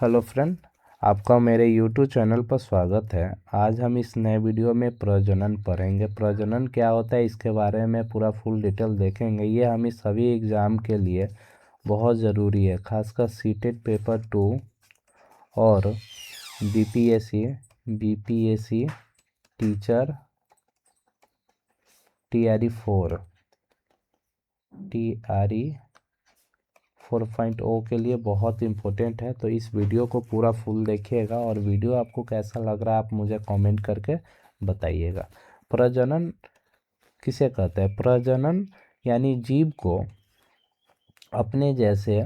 Hello friend, आपका मेरे YouTube channel पर स्वागत है। आज हम इस नए वीडियो में प्रजनन पढ़ेंगे। प्रजनन क्या होता है इसके बारे में पूरा फुल डिटेल देखेंगे। ये हमें सभी एग्ज़ाम के लिए बहुत ज़रूरी है, खासकर सीटेट पेपर 2 और बीपीएससी टीचर टीआरई 4.0 के लिए बहुत इम्पोर्टेंट है। तो इस वीडियो को पूरा फुल देखिएगा और वीडियो आपको कैसा लग रहा है आप मुझे कमेंट करके बताइएगा। प्रजनन किसे कहते हैं? प्रजनन यानी जीव को अपने जैसे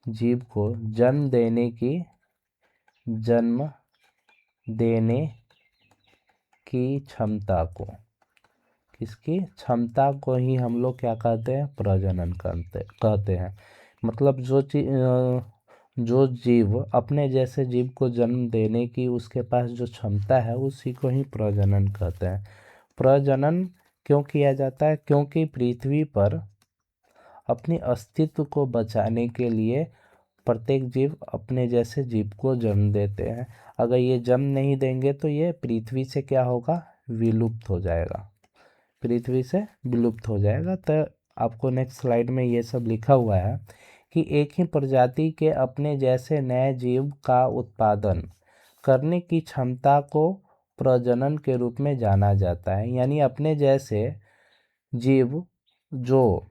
जीव को जन्म देने की क्षमता को, किसकी क्षमता को ही हम लोग क्या कहते हैं? प्रजनन कहते हैं। मतलब जो जीव अपने जैसे जीव को जन्म देने की उसके पास जो क्षमता है उसी को ही प्रजनन कहते हैं। प्रजनन क्यों किया जाता है? क्योंकि पृथ्वी पर अपने अस्तित्व को बचाने के लिए प्रत्येक जीव अपने जैसे जीव को जन्म देते हैं। अगर ये जन्म नहीं देंगे तो ये पृथ्वी से क्या होगा? विलुप्त हो जाएगा, पृथ्वी से विलुप्त हो जाएगा। तो आपको नेक्स्ट स्लाइड में ये सब लिखा हुआ है कि एक ही प्रजाति के अपने जैसे नए जीव का उत्पादन करने की क्षमता को प्रजनन के रूप में जाना जाता है। यानी अपने जैसे जीव जो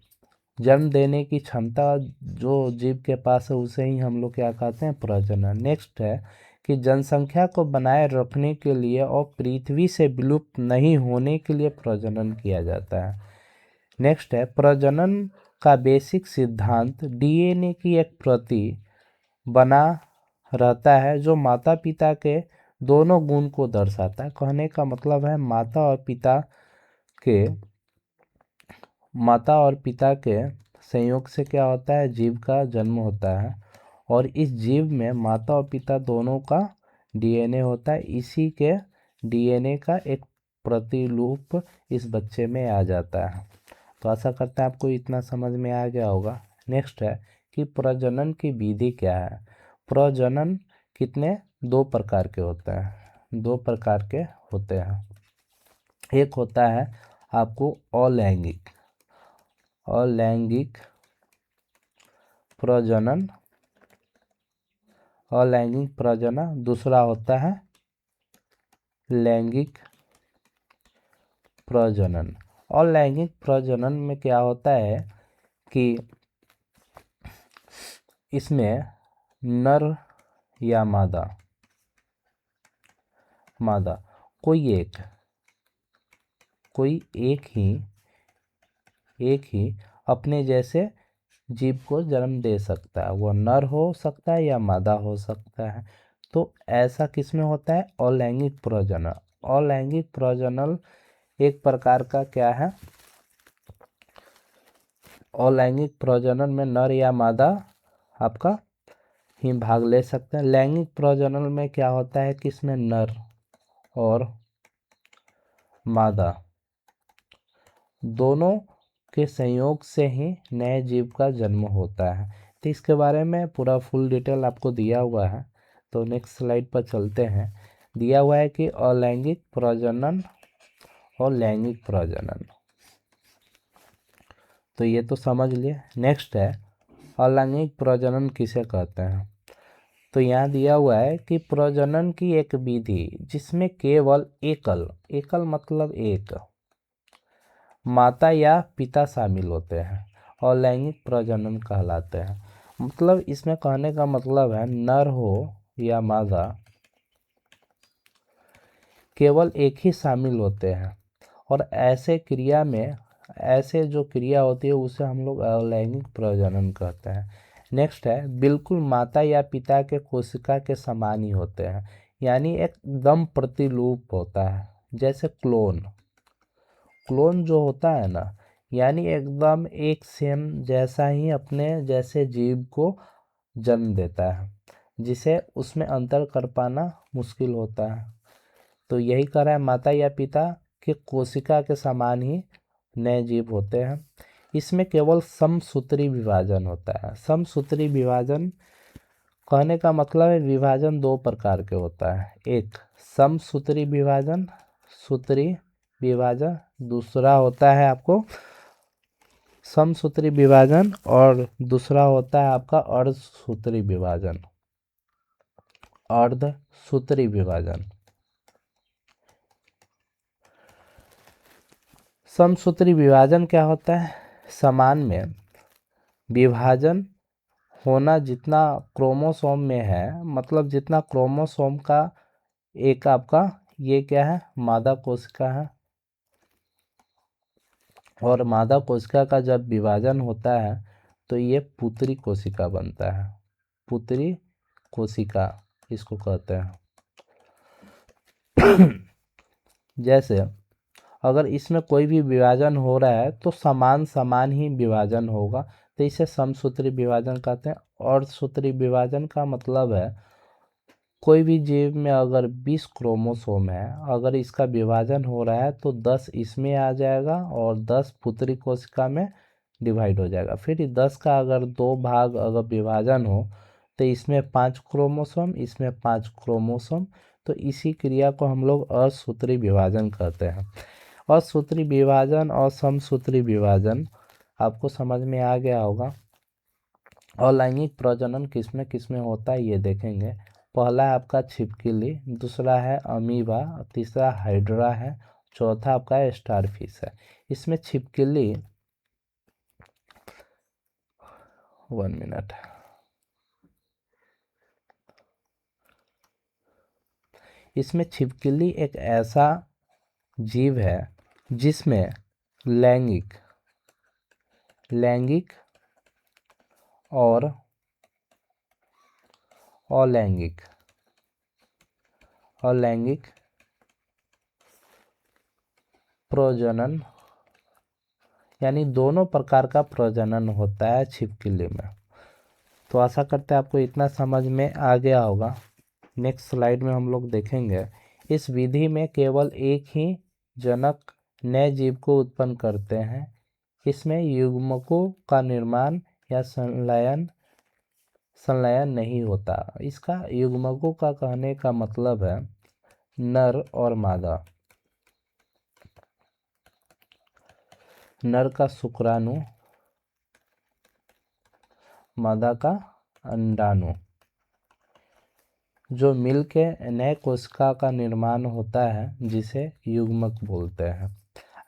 जन्म देने की क्षमता जो जीव के पास है उसे ही हम लोग क्या कहते हैं? प्रजनन। नेक्स्ट है कि जनसंख्या को बनाए रखने के लिए और पृथ्वी से विलुप्त नहीं होने के लिए प्रजनन किया जाता है। नेक्स्ट है प्रजनन का बेसिक सिद्धांत डीएनए की एक प्रति बना रहता है जो माता पिता के दोनों गुण को दर्शाता है। कहने का मतलब है माता और पिता के संयोग से क्या होता है? जीव का जन्म होता है और इस जीव में माता और पिता दोनों का डीएनए होता है। इसी के डीएनए का एक प्रतिरूप इस बच्चे में आ जाता है। तो आशा करते हैं आपको इतना समझ में आ गया होगा। नेक्स्ट है कि प्रजनन की विधि क्या है। प्रजनन दो प्रकार के होते हैं। एक होता है आपको अलैंगिक प्रजनन, दूसरा होता है लैंगिक प्रजनन। अलैंगिक प्रजनन में क्या होता है कि इसमें नर या मादा कोई एक ही अपने जैसे जीव को जन्म दे सकता है। वो नर हो सकता है या मादा हो सकता है। तो ऐसा किसमें होता है? अलैंगिक प्रजनन। अलैंगिक प्रजनन एक प्रकार का क्या है? अलैंगिक प्रजनन में नर या मादा आपका ही भाग ले सकते हैं। लैंगिक प्रजनन में क्या होता है कि इसमें नर और मादा दोनों के संयोग से ही नए जीव का जन्म होता है। तो इसके बारे में पूरा फुल डिटेल आपको दिया हुआ है। तो नेक्स्ट स्लाइड पर चलते हैं। दिया हुआ है कि अलैंगिक प्रजनन और लैंगिक प्रजनन, तो ये तो समझ लिए। नेक्स्ट है अलैंगिक प्रजनन किसे कहते हैं। तो यहाँ दिया हुआ है कि प्रजनन की एक विधि जिसमें केवल एकल मतलब एक माता या पिता शामिल होते हैं और लैंगिक प्रजनन कहलाते हैं। मतलब इसमें कहने का मतलब है नर हो या मादा केवल एक ही शामिल होते हैं और ऐसे जो क्रिया होती है उसे हम लोग अलैंगिक प्रजनन कहते हैं। नेक्स्ट है बिल्कुल माता या पिता के कोशिका के समान ही होते हैं। यानी एकदम प्रतिरूप होता है, जैसे क्लोन जो होता है ना, यानी एकदम एक सेम जैसा ही अपने जैसे जीव को जन्म देता है, जिसे उसमें अंतर कर पाना मुश्किल होता है। तो यही कह रहा है माता या पिता के कोशिका के समान ही नए जीव होते हैं। इसमें केवल समसूत्री विभाजन होता है। समसूत्री विभाजन कहने का मतलब है विभाजन दो प्रकार के होता है, एक समसूत्री विभाजन, सूत्री विभाजन, दूसरा होता है आपको समसूत्री विभाजन और दूसरा होता है आपका अर्धसूत्री विभाजन, अर्धसूत्री विभाजन। समसूत्री विभाजन क्या होता है? समान में विभाजन होना जितना क्रोमोसोम में है, मतलब जितना क्रोमोसोम का एक आपका ये क्या है, मादा कोशिका है, और मादा कोशिका का जब विभाजन होता है तो ये पुत्री कोशिका बनता है, पुत्री कोशिका इसको कहते हैं। जैसे अगर इसमें कोई भी विभाजन हो रहा है तो समान समान ही विभाजन होगा, तो इसे समसूत्री विभाजन कहते हैं। और सूत्री विभाजन का मतलब है कोई भी जीव में अगर 20 क्रोमोसोम है, अगर इसका विभाजन हो रहा है तो 10 इसमें आ जाएगा और 10 पुत्री कोशिका में डिवाइड हो जाएगा। फिर 10 का अगर दो भाग अगर विभाजन हो तो इसमें 5 क्रोमोसोम, इसमें 5 क्रोमोसोम, तो इसी क्रिया को हम लोग असूत्री विभाजन कहते हैं। असूत्री विभाजन और समसूत्री विभाजन आपको समझ में आ गया होगा। अलैंगिक प्रजनन किसमें किसमें होता है ये देखेंगे। पहला है आपका छिपकली, दूसरा है अमीबा, तीसरा हाइड्रा है, चौथा आपका स्टारफिश है। इसमें छिपकली, 1 मिनट, इसमें छिपकली एक ऐसा जीव है जिसमें लैंगिक और अलैंगिक प्रजनन, यानी दोनों प्रकार का प्रजनन होता है छिपकली में। तो आशा करते हैं आपको इतना समझ में आ गया होगा। नेक्स्ट स्लाइड में हम लोग देखेंगे, इस विधि में केवल एक ही जनक नए जीव को उत्पन्न करते हैं। इसमें युग्मकों का निर्माण या संलयन नहीं होता। इसका युग्मकों का कहने का मतलब है नर और मादा, नर का शुक्राणु, मादा का अंडाणु, जो मिलके नए कोशिका का निर्माण होता है जिसे युग्मक बोलते हैं।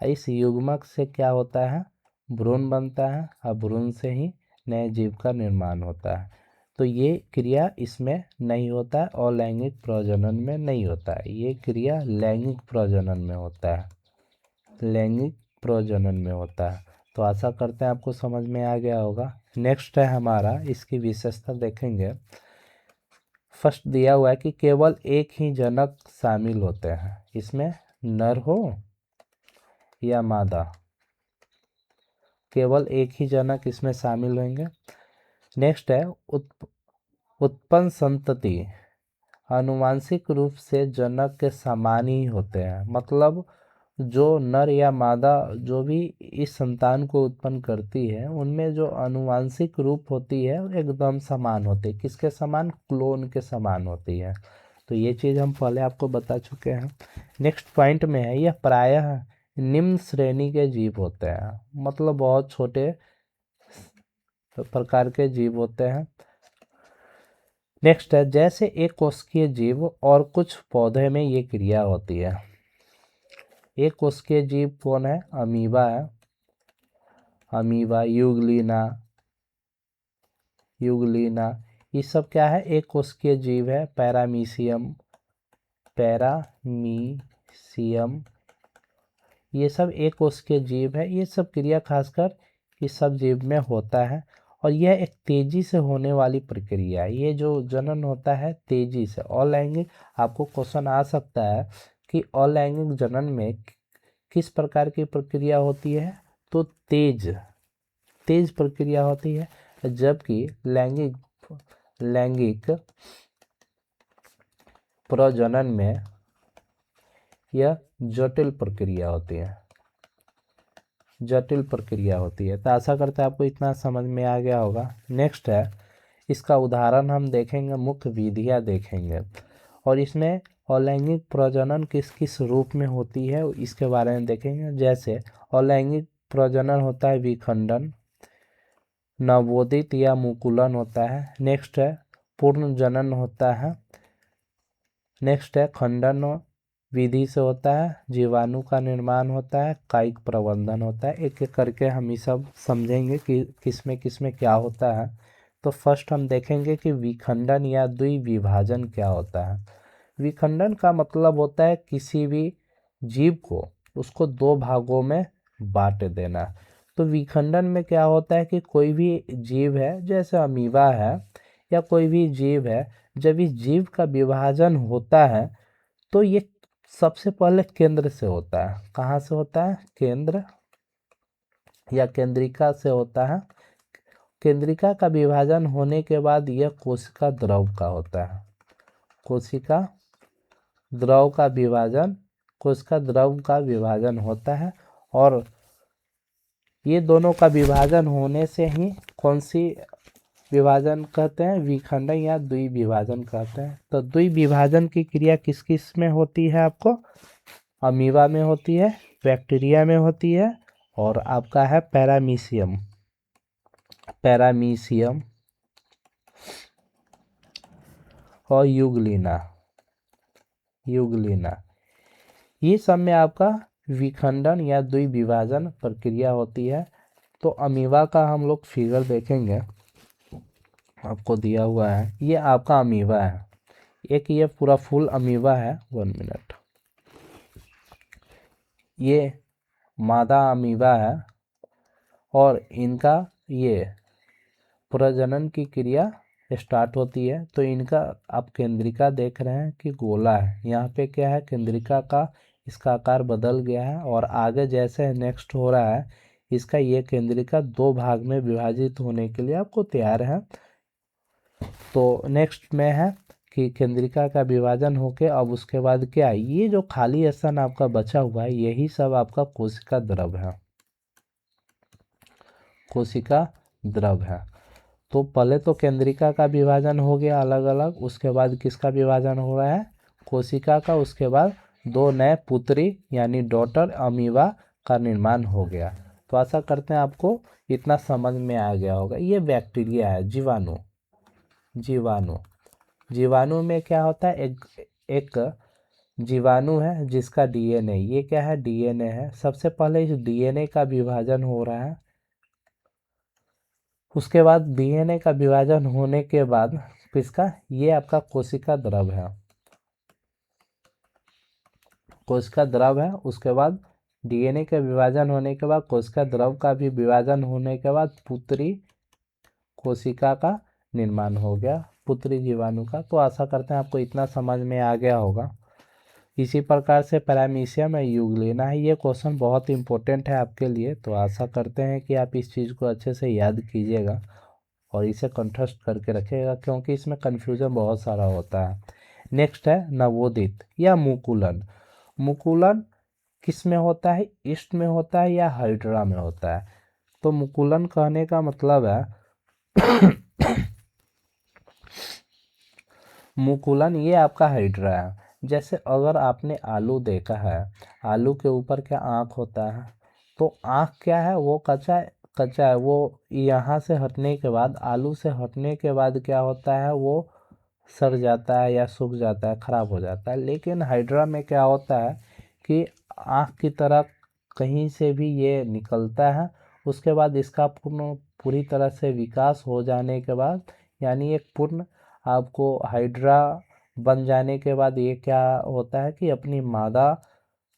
इस युग्मक से क्या होता है, भ्रूण बनता है और भ्रूण से ही नए जीव का निर्माण होता है। तो ये क्रिया इसमें नहीं होता है और लैंगिक प्रजनन में नहीं होता है। ये क्रिया लैंगिक प्रजनन में होता है, लैंगिक प्रजनन में होता है। तो आशा करते हैं आपको समझ में आ गया होगा। नेक्स्ट है हमारा, इसकी विशेषता देखेंगे। फर्स्ट दिया हुआ है कि केवल एक ही जनक शामिल होते हैं, इसमें नर हो या मादा, केवल एक ही जनक इसमें शामिल होंगे। नेक्स्ट है उत्पन्न संतति आनुवांशिक रूप से जनक के समान ही होते हैं, मतलब जो नर या मादा जो भी इस संतान को उत्पन्न करती है उनमें जो आनुवांशिक रूप होती है वो एकदम समान होती है। किसके समान? क्लोन के समान होती है। तो ये चीज़ हम पहले आपको बता चुके हैं। नेक्स्ट पॉइंट में है, यह प्रायः निम्न श्रेणी के जीव होते हैं, मतलब बहुत छोटे प्रकार के जीव होते हैं। नेक्स्ट है, जैसे एक कोशिकीय जीव और कुछ पौधे में ये क्रिया होती है। एक कोशिकीय जीव कौन है? अमीबा है, अमीबा, यूग्लिना, ये सब क्या है? एक कोशिकीय जीव है। पैरामीशियम, ये सब एक कोशिकीय जीव है। ये सब क्रिया खासकर इस सब जीव में होता है और यह एक तेजी से होने वाली प्रक्रिया है। ये जो जनन होता है तेजी से। अलैंगिक, आपको क्वेश्चन आ सकता है कि अलैंगिक जनन में किस प्रकार की प्रक्रिया होती है? तो तेज प्रक्रिया होती है, जबकि लैंगिक प्रजनन में यह जटिल प्रक्रिया होती है, जटिल प्रक्रिया होती है। तो आशा करते हैं आपको इतना समझ में आ गया होगा। नेक्स्ट है, इसका उदाहरण हम देखेंगे, मुख्य विधियाँ देखेंगे, और इसमें अलैंगिक प्रजनन किस किस रूप में होती है इसके बारे में देखेंगे। जैसे अलैंगिक प्रजनन होता है विखंडन, नवोदित या मुकुलन होता है। नेक्स्ट है पूर्ण जनन होता है। नेक्स्ट है खंडन विधि से होता है, जीवाणु का निर्माण होता है, कायिक प्रबंधन होता है। एक एक करके हम ये सब समझेंगे कि किसमें क्या होता है। तो फर्स्ट हम देखेंगे कि विखंडन या द्विविभाजन क्या होता है। विखंडन का मतलब होता है किसी भी जीव को उसको दो भागों में बांट देना। तो विखंडन में क्या होता है कि कोई भी जीव है, जैसे अमीबा है या कोई भी जीव है, जब इस जीव का विभाजन होता है तो ये सबसे पहले केंद्र से होता है। कहाँ से होता है? केंद्र या केंद्रिका से होता है। केंद्रिका का विभाजन होने के बाद यह कोशिका द्रव का होता है। कोशिका द्रव का विभाजन, कोशिका द्रव का विभाजन होता है, और ये दोनों का विभाजन होने से ही कौन सी विभाजन कहते हैं? विखंडन या द्विविभाजन कहते हैं। तो द्विविभाजन की क्रिया किस किस में होती है? आपको अमीबा में होती है, बैक्टीरिया में होती है, और आपका है पैरामीशियम, पैरामीशियम और यूग्लिना, यूग्लिना, ये सब में आपका विखंडन या द्विविभाजन प्रक्रिया होती है। तो अमीबा का हम लोग फिगर देखेंगे, आपको दिया हुआ है, ये आपका अमीबा है। एक ये पूरा फुल अमीबा है, 1 मिनट, ये मादा अमीबा है, और इनका ये प्रजनन की क्रिया स्टार्ट होती है। तो इनका आप केंद्रिका देख रहे हैं कि गोला है, यहाँ पे क्या है? केंद्रिका का इसका आकार बदल गया है, और आगे जैसे नेक्स्ट हो रहा है इसका ये केंद्रिका दो भाग में विभाजित होने के लिए आपको तैयार है। तो नेक्स्ट में है कि केंद्रिका का विभाजन होके अब उसके बाद क्या है? ये जो खाली स्थान आपका बचा हुआ है यही सब आपका कोशिका द्रव है, कोशिका द्रव है। तो पहले तो केंद्रिका का विभाजन हो गया अलग अलग, उसके बाद किसका विभाजन हो रहा है? कोशिका का। उसके बाद दो नए पुत्री यानी डॉटर अमीबा का निर्माण हो गया। तो आशा करते हैं आपको इतना समझ में आ गया होगा। ये बैक्टीरिया है, जीवाणु, जीवाणु, जीवाणु में क्या होता है? एक जीवाणु है जिसका डीएनए, ये क्या है? डीएनए है। सबसे पहले इस डीएनए का विभाजन हो रहा है, उसके बाद डीएनए का विभाजन होने के बाद किसका? ये आपका कोशिका द्रव है, कोशिका द्रव है। उसके बाद डीएनए का विभाजन होने के बाद कोशिका द्रव का भी विभाजन होने के बाद पुत्री कोशिका का निर्माण हो गया, पुत्री जीवाणु का। तो आशा करते हैं आपको इतना समझ में आ गया होगा। इसी प्रकार से पैरामीशियम है, यूग्लिना है। ये क्वेश्चन बहुत इंपॉर्टेंट है आपके लिए, तो आशा करते हैं कि आप इस चीज़ को अच्छे से याद कीजिएगा और इसे कंठस्थ करके रखिएगा, क्योंकि इसमें कन्फ्यूजन बहुत सारा होता है। नेक्स्ट है नवोदित या मुकुलन। मुकुलन किस में होता है? ईस्ट में होता है या हाइड्रा में होता है? तो मुकुलन कहने का मतलब है मुकुलन ये आपका हाइड्रा है। जैसे अगर आपने आलू देखा है, आलू के ऊपर क्या आँख होता है? तो आँख क्या है? वो कच्चा है, कच्चा है। वो यहाँ से हटने के बाद, आलू से हटने के बाद क्या होता है? वो सड़ जाता है या सूख जाता है, खराब हो जाता है। लेकिन हाइड्रा में क्या होता है कि आँख की तरह कहीं से भी ये निकलता है। उसके बाद इसका पूरी तरह से विकास हो जाने के बाद, यानी एक पूर्ण आपको हाइड्रा बन जाने के बाद ये क्या होता है कि अपनी मादा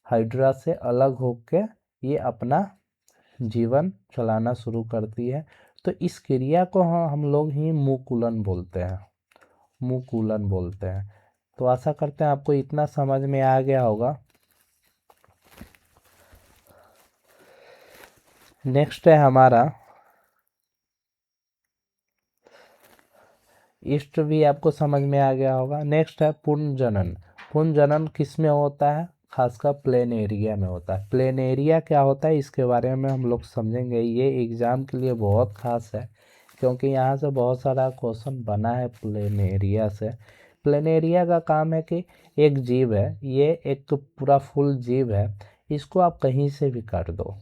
हाइड्रा से अलग होकर ये अपना जीवन चलाना शुरू करती है। तो इस क्रिया को हम लोग ही मुकुलन बोलते हैं, मुकुलन बोलते हैं। तो आशा करते हैं आपको इतना समझ में आ गया होगा। नेक्स्ट है हमारा ईस्ट, भी आपको समझ में आ गया होगा। नेक्स्ट है पुनर्जनन। पुनर्जनन किस में होता है? खासकर प्लेन एरिया में होता है। प्लेन एरिया क्या होता है इसके बारे में हम लोग समझेंगे। ये एग्ज़ाम के लिए बहुत खास है, क्योंकि यहाँ से बहुत सारा क्वेश्चन बना है प्लेनेरिया से। प्लेनेरिया का काम है कि एक जीव है, ये एक पूरा फुल जीव है, इसको आप कहीं से भी काट दो,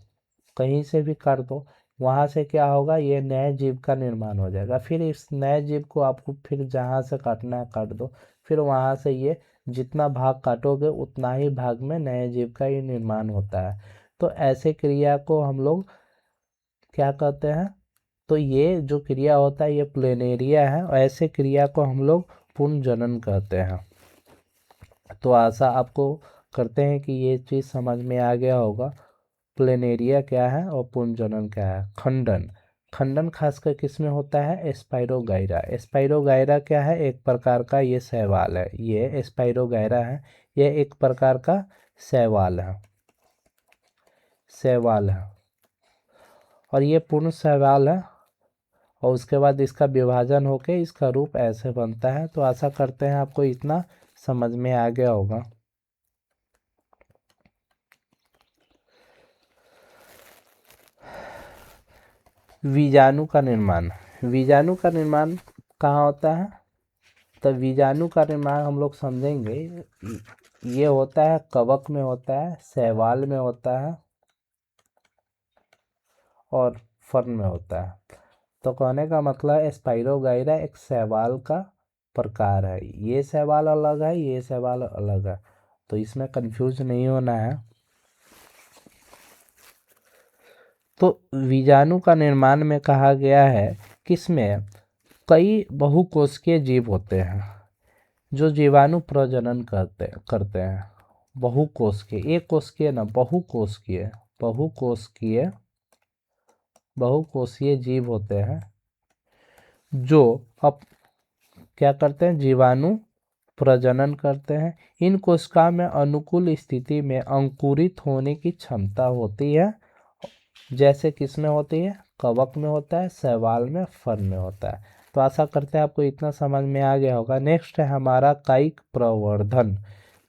कहीं से भी काट दो, वहाँ से क्या होगा, ये नए जीव का निर्माण हो जाएगा। फिर इस नए जीव को आपको फिर जहाँ से काटना है काट दो, फिर वहाँ से ये जितना भाग काटोगे उतना ही भाग में नए जीव का ये निर्माण होता है। तो ऐसे क्रिया को हम लोग क्या कहते हैं, तो ये जो क्रिया होता है ये प्लेनेरिया है, और ऐसे क्रिया को हम लोग पुनर्जनन कहते हैं। तो आशा आपको करते हैं कि ये चीज़ समझ में आ गया होगा, प्लेनेरिया क्या है और पुनर्जनन क्या है। खंडन, खंडन खासकर किस में होता है, स्पाइरोगाइरा। स्पाइरोगाइरा क्या है, एक प्रकार का ये शैवाल है, ये स्पाइरोगाइरा है, ये एक प्रकार का शैवाल है, शैवाल है, और ये पूर्ण शैवाल है, और उसके बाद इसका विभाजन होके इसका रूप ऐसे बनता है। तो आशा करते हैं आपको इतना समझ में आ गया होगा। बीजाणु का निर्माण, बीजाणु का निर्माण कहाँ होता है, तो बीजाणु का निर्माण हम लोग समझेंगे, ये होता है कवक में होता है, शैवाल में होता है और फर्न में होता है। तो कहने का मतलब है स्पाइरोगाइरा एक शैवाल का प्रकार है, ये शैवाल अलग है, ये शैवाल अलग है, तो इसमें कंफ्यूज नहीं होना है। तो बीजाणु का निर्माण में कहा गया है कि इसमें कई बहुकोशिकीय जीव होते हैं जो जीवाणु प्रजनन करते हैं। बहुकोशिकीय, एक कोशिकीय ना, बहुकोशिकीय, बहुकोशिकीय, बहुकोषीय जीव होते हैं जो अब क्या करते हैं, जीवाणु प्रजनन करते हैं। इन कोशिका में अनुकूल स्थिति में अंकुरित होने की क्षमता होती है, जैसे किस में होती है, कवक में होता है, शैवाल में, फर्न में होता है। तो आशा करते हैं आपको इतना समझ में आ गया होगा। नेक्स्ट है हमारा कायिक प्रवर्धन।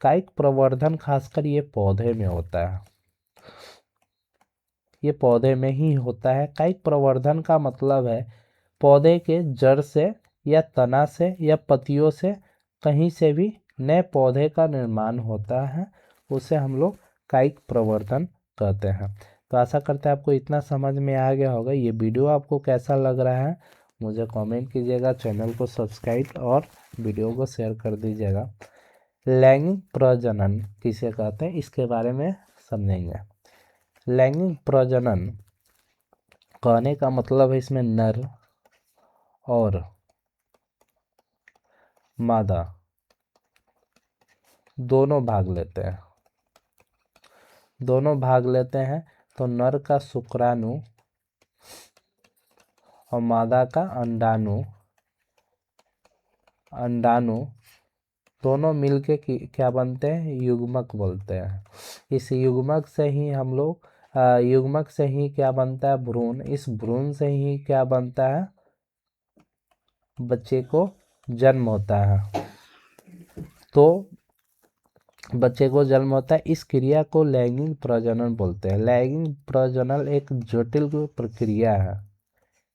कायिक प्रवर्धन खासकर ये पौधे में होता है, ये पौधे में ही होता है। कायिक प्रवर्धन का मतलब है पौधे के जड़ से या तना से या पत्तियों से कहीं से भी नए पौधे का निर्माण होता है, उसे हम लोग कायिक प्रवर्धन कहते हैं। तो आशा करते हैं आपको इतना समझ में आ गया होगा। ये वीडियो आपको कैसा लग रहा है मुझे कमेंट कीजिएगा, चैनल को सब्सक्राइब और वीडियो को शेयर कर दीजिएगा। लैंगिक प्रजनन किसे कहते हैं इसके बारे में समझेंगे। लैंगिक प्रजनन कहने का मतलब है इसमें नर और मादा दोनों भाग लेते हैं, दोनों भाग लेते हैं। तो नर का शुक्राणु और मादा का अंडाणु, अंडाणु दोनों मिलके क्या बनते हैं, युग्मक बोलते हैं। इस युग्मक से ही हम लोग युग्मक से ही क्या बनता है, भ्रूण। इस भ्रूण से ही क्या बनता है, बच्चे को जन्म होता है। तो बच्चे को जन्म होता है, इस क्रिया को लैंगिक प्रजनन बोलते हैं। लैंगिक प्रजनन एक जटिल प्रक्रिया है,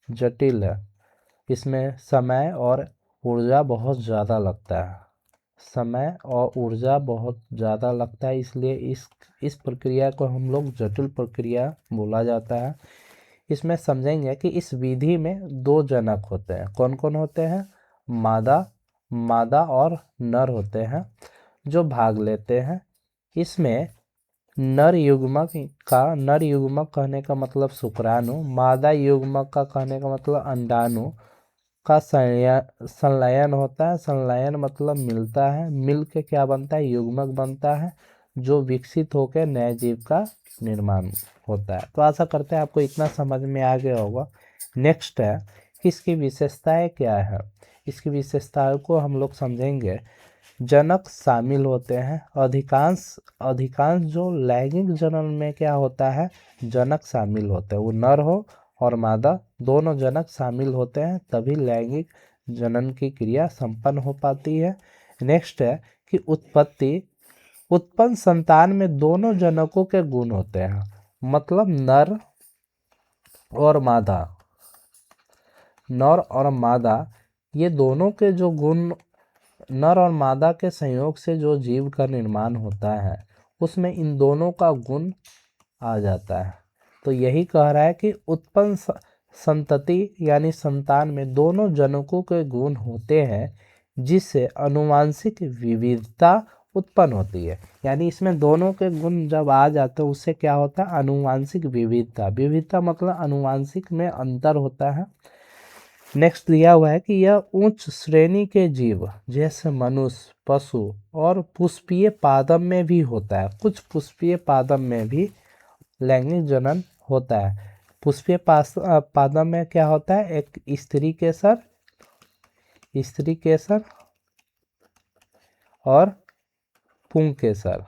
जटिल है, इसमें समय और ऊर्जा बहुत ज़्यादा लगता है, समय और ऊर्जा बहुत ज़्यादा लगता है, इसलिए इस प्रक्रिया को हम लोग जटिल प्रक्रिया बोला जाता है। इसमें समझेंगे कि इस विधि में दो जनक होते हैं। कौन कौन होते हैं, मादा और नर होते हैं जो भाग लेते हैं। इसमें नर युग्मक कहने का मतलब शुक्राणु, मादा युग्मक का कहने का मतलब अंडाणु का संलयन होता है। संलयन मतलब मिलता है, मिल के क्या बनता है, युग्मक बनता है जो विकसित होकर नए जीव का निर्माण होता है। तो आशा करते हैं आपको इतना समझ में आ गया होगा। नेक्स्ट है कि इसकी विशेषताएं क्या है। इसकी विशेषताओं को हम लोग समझेंगे। जनक शामिल होते हैं, अधिकांश जो लैंगिक जनन में क्या होता है, जनक शामिल होते हैं, वो नर हो और मादा दोनों जनक शामिल होते हैं, तभी लैंगिक जनन की क्रिया संपन्न हो पाती है। नेक्स्ट है कि उत्पन्न संतान में दोनों जनकों के गुण होते हैं, मतलब नर और मादा नर और मादा, ये दोनों के जो गुण, नर और मादा के संयोग से जो जीव का निर्माण होता है उसमें इन दोनों का गुण आ जाता है। तो यही कह रहा है कि उत्पन्न संतति यानी संतान में दोनों जनकों के गुण होते हैं, जिससे आनुवंशिक विविधता उत्पन्न होती है। यानी इसमें दोनों के गुण जब आ जाते हैं उससे क्या होता है, आनुवंशिक विविधता। विविधता मतलब आनुवंशिक में अंतर होता है। नेक्स्ट दिया हुआ है कि यह उच्च श्रेणी के जीव जैसे मनुष्य, पशु और पुष्पीय पादप में भी होता है। कुछ पुष्पीय पादप में भी लैंगिक जनन होता है। पुष्पीय पादप में क्या होता है, एक स्त्री केसर और पुंकेसर।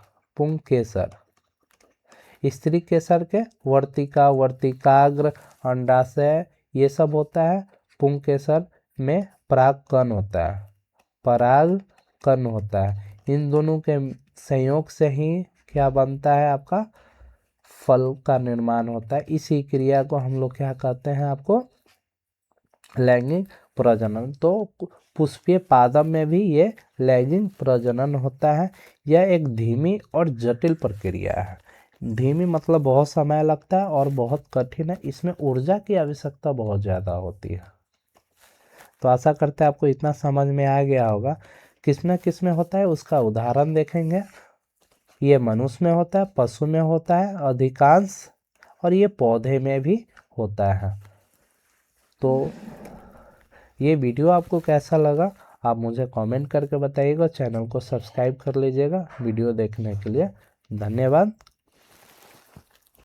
स्त्री केसर के वर्तिका, वर्तिकाग्र, अंडाशय ये सब होता है। पुंकेसर में परागकण होता है। इन दोनों के संयोग से ही क्या बनता है, आपका फल का निर्माण होता है। इसी क्रिया को हम लोग क्या कहते हैं, आपको लैंगिक प्रजनन। तो पुष्पीय पादप में भी ये लैंगिक प्रजनन होता है। यह एक धीमी और जटिल प्रक्रिया है। धीमी मतलब बहुत समय लगता है और बहुत कठिन है। इसमें ऊर्जा की आवश्यकता बहुत ज़्यादा होती है। तो आशा करते हैं आपको इतना समझ में आ गया होगा। किसमें होता है उसका उदाहरण देखेंगे। ये मनुष्य में होता है, पशु में होता है अधिकांश, और ये पौधे में भी होता है। तो ये वीडियो आपको कैसा लगा आप मुझे कमेंट करके बताइएगा। चैनल को सब्सक्राइब कर लीजिएगा। वीडियो देखने के लिए धन्यवाद।